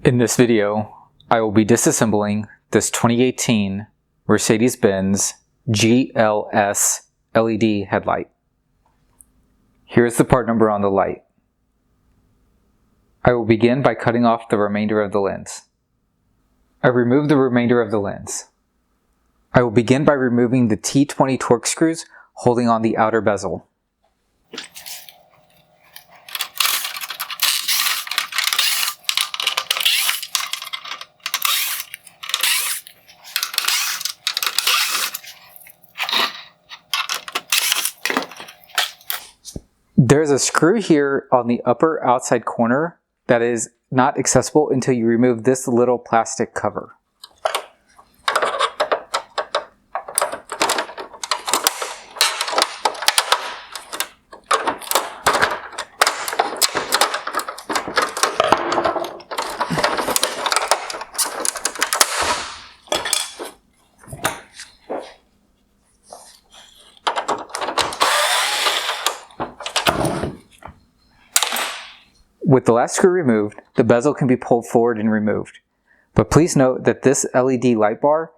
In this video, I will be disassembling this 2018 Mercedes-Benz GLS LED headlight. Here's the part number on the light. I will begin by cutting off the remainder of the lens. I removed the remainder of the lens. I will begin by removing the T20 Torx screws holding on the outer bezel. There's a screw here on the upper outside corner that is not accessible until you remove this little plastic cover. With the last screw removed, the bezel can be pulled forward and removed. But please note that this LED light bar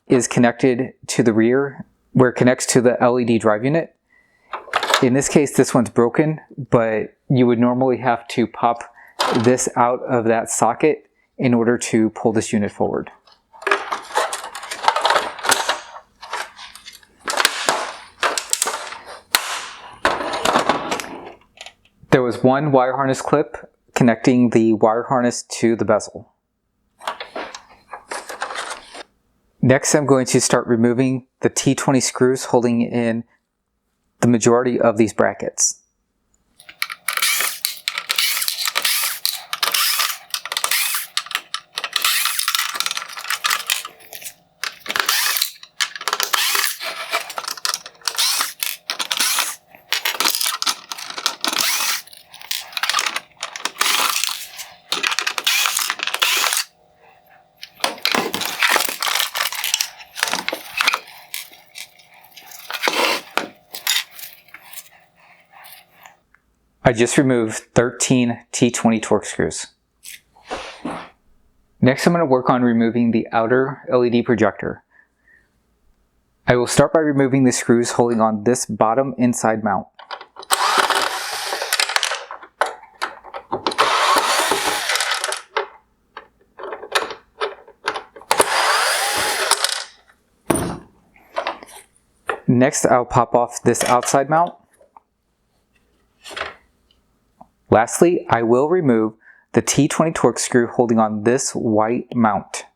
is connected to the rear where it connects to the LED drive unit. In this case, this one's broken, but you would normally have to pop this out of that socket in order to pull this unit forward. There was one wire harness clip connecting the wire harness to the bezel. Next, I'm going to start removing the T20 screws holding in the majority of these brackets. I just removed 13 T20 Torx screws. Next, I'm going to work on removing the outer LED projector. I will start by removing the screws holding on this bottom inside mount. Next, I'll pop off this outside mount. Lastly, I will remove the T20 Torx screw holding on this white mount.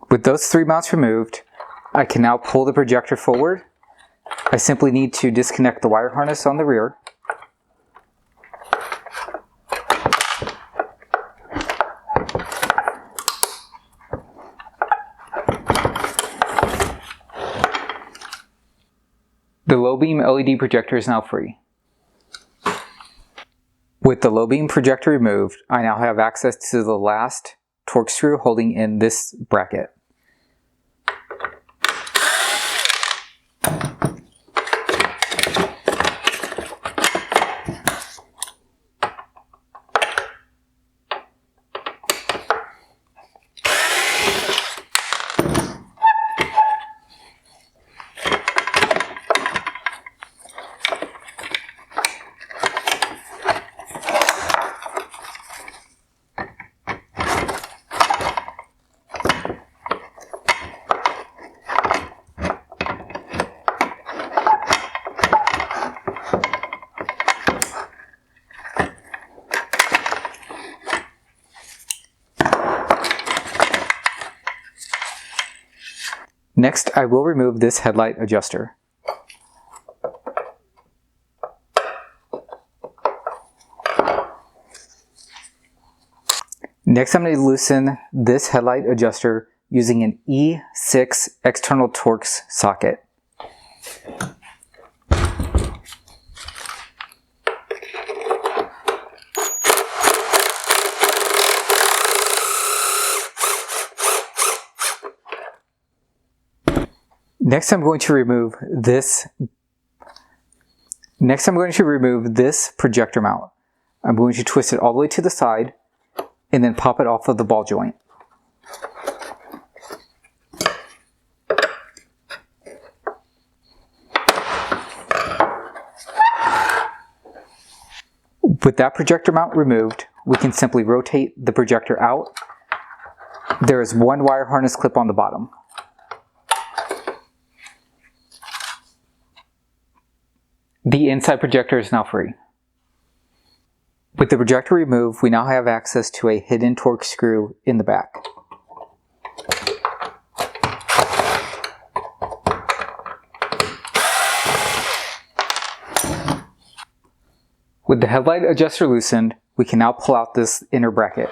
With those three mounts removed, I can now pull the projector forward. I simply need to disconnect the wire harness on the rear. The low beam LED projector is now free. With the low beam projector removed, I now have access to the last Torx screw holding in this bracket. Next, I will remove this headlight adjuster. Next, I'm going to loosen this headlight adjuster using an E6 external Torx socket. Next I'm going to remove this projector mount. I'm going to twist it all the way to the side and then pop it off of the ball joint. With that projector mount removed, we can simply rotate the projector out. There is one wire harness clip on the bottom. The inside projector is now free. With the projector removed, we now have access to a hidden torque screw in the back. With the headlight adjuster loosened, we can now pull out this inner bracket.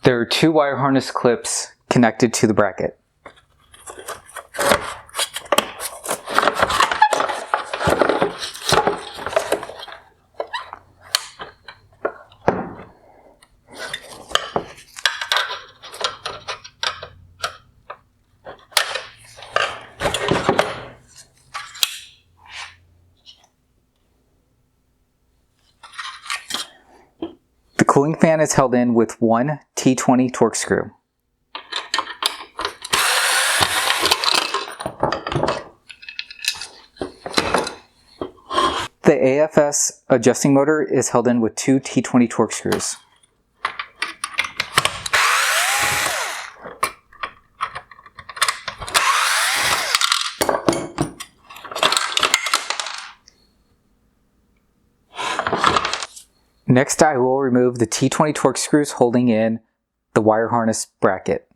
There are two wire harness clips connected to the bracket. The cooling fan is held in with one T20 torque screw. The AFS adjusting motor is held in with two T20 torque screws. Next, I will remove the T20 torque screws holding in the wire harness bracket.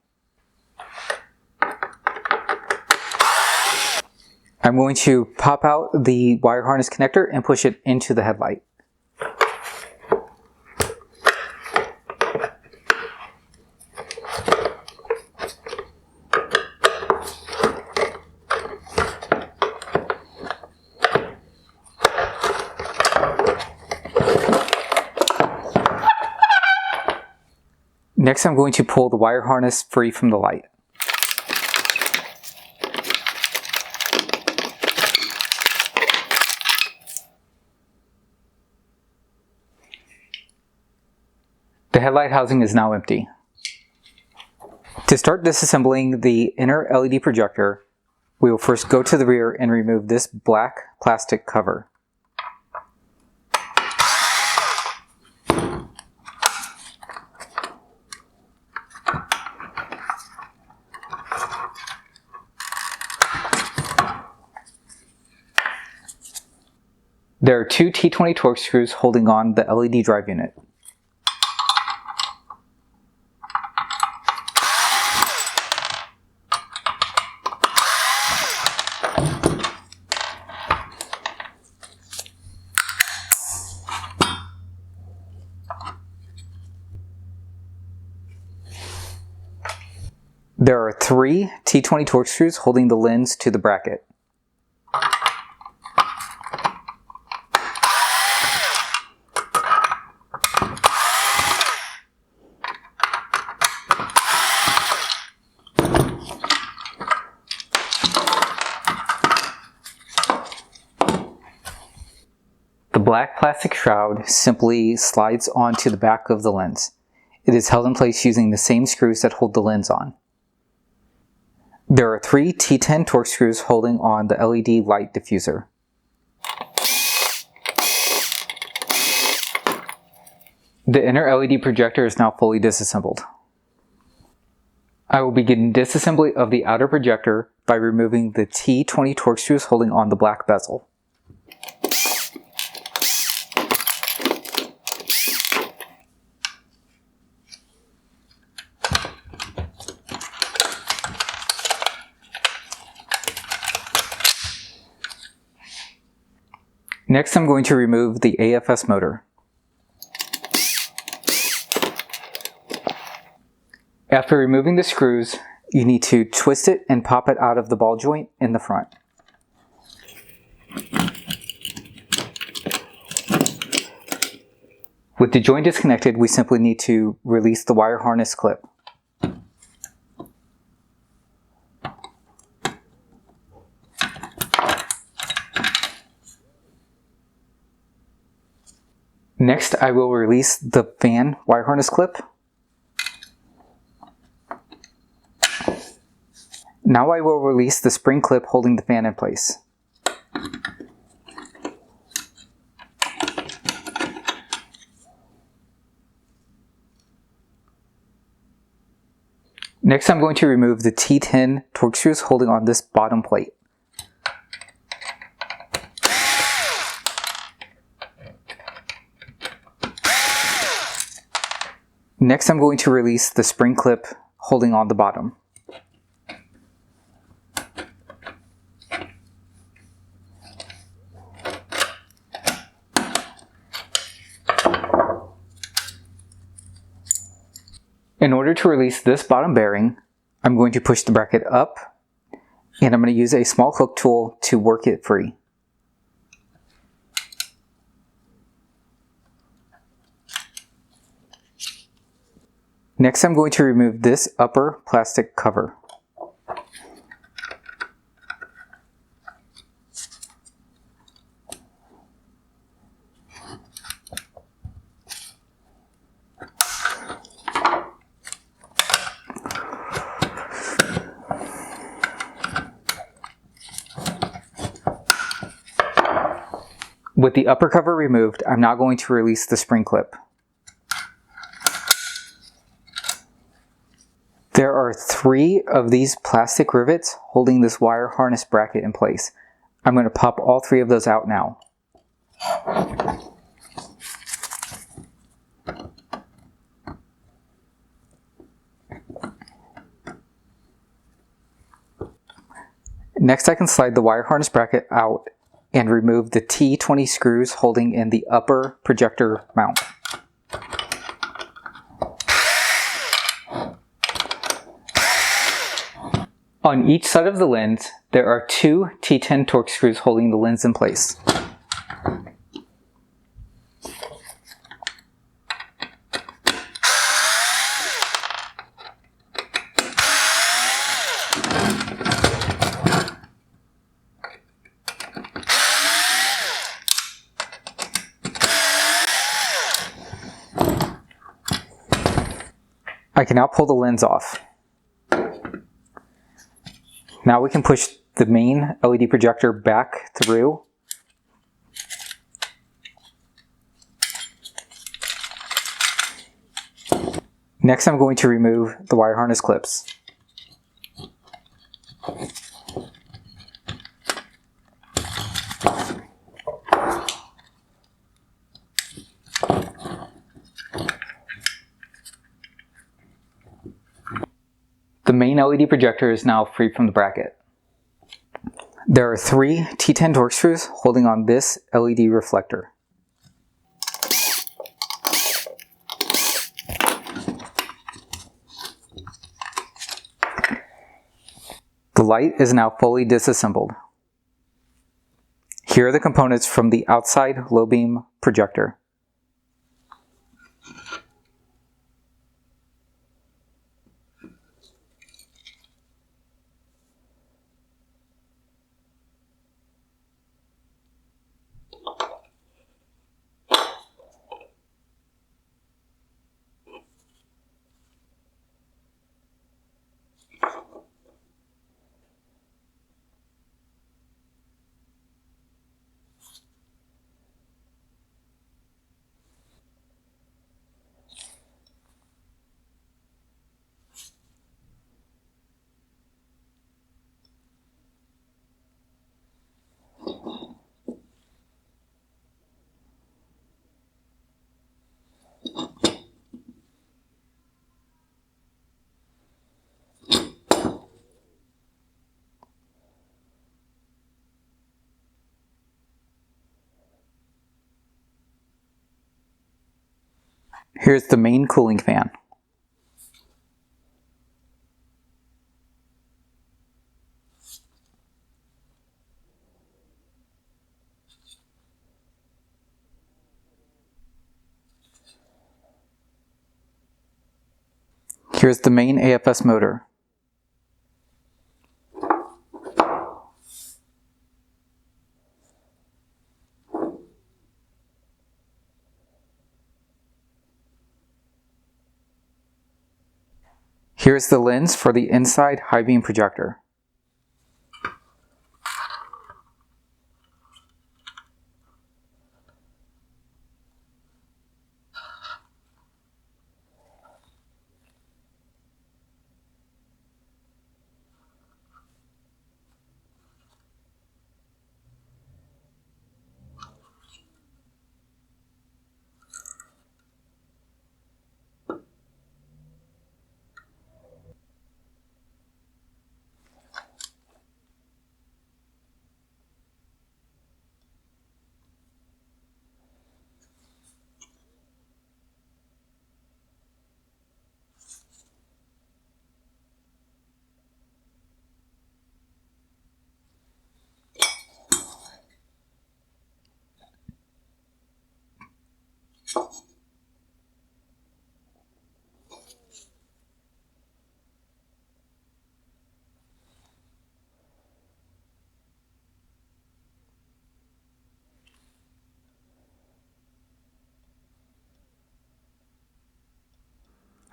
I'm going to pop out the wire harness connector and push it into the headlight. Next, I'm going to pull the wire harness free from the light. The headlight housing is now empty. To start disassembling the inner LED projector, we will first go to the rear and remove this black plastic cover. There are two T20 torque screws holding on the LED drive unit. There are three T20 torque screws holding the lens to the bracket. The black plastic shroud simply slides onto the back of the lens. It is held in place using the same screws that hold the lens on. There are three T10 torque screws holding on the LED light diffuser. The inner LED projector is now fully disassembled. I will begin disassembly of the outer projector by removing the T20 torque screws holding on the black bezel. Next, I'm going to remove the AFS motor. After removing the screws, you need to twist it and pop it out of the ball joint in the front. With the joint disconnected, we simply need to release the wire harness clip. Next, I will release the fan wire harness clip. Now I will release the spring clip holding the fan in place. Next, I'm going to remove the T10 torque screws holding on this bottom plate. Next, I'm going to release the spring clip holding on the bottom. In order to release this bottom bearing, I'm going to push the bracket up, and I'm going to use a small hook tool to work it free. Next, I'm going to remove this upper plastic cover. With the upper cover removed, I'm now going to release the spring clip. There are 3 of these plastic rivets holding this wire harness bracket in place. I'm going to pop all 3 of those out now. Next, I can slide the wire harness bracket out and remove the T20 screws holding in the upper projector mount. On each side of the lens, there are 2 T10 torque screws holding the lens in place. I can now pull the lens off. Now we can push the main LED projector back through. Next, I'm going to remove the wire harness clips. The main LED projector is now free from the bracket. There are 3 T10 torque screws holding on this LED reflector. The light is now fully disassembled. Here are the components from the outside low beam projector. Here's the main cooling fan. Here's the main AFS motor. Here's the lens for the inside high beam projector.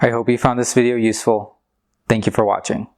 I hope you found this video useful. Thank you for watching.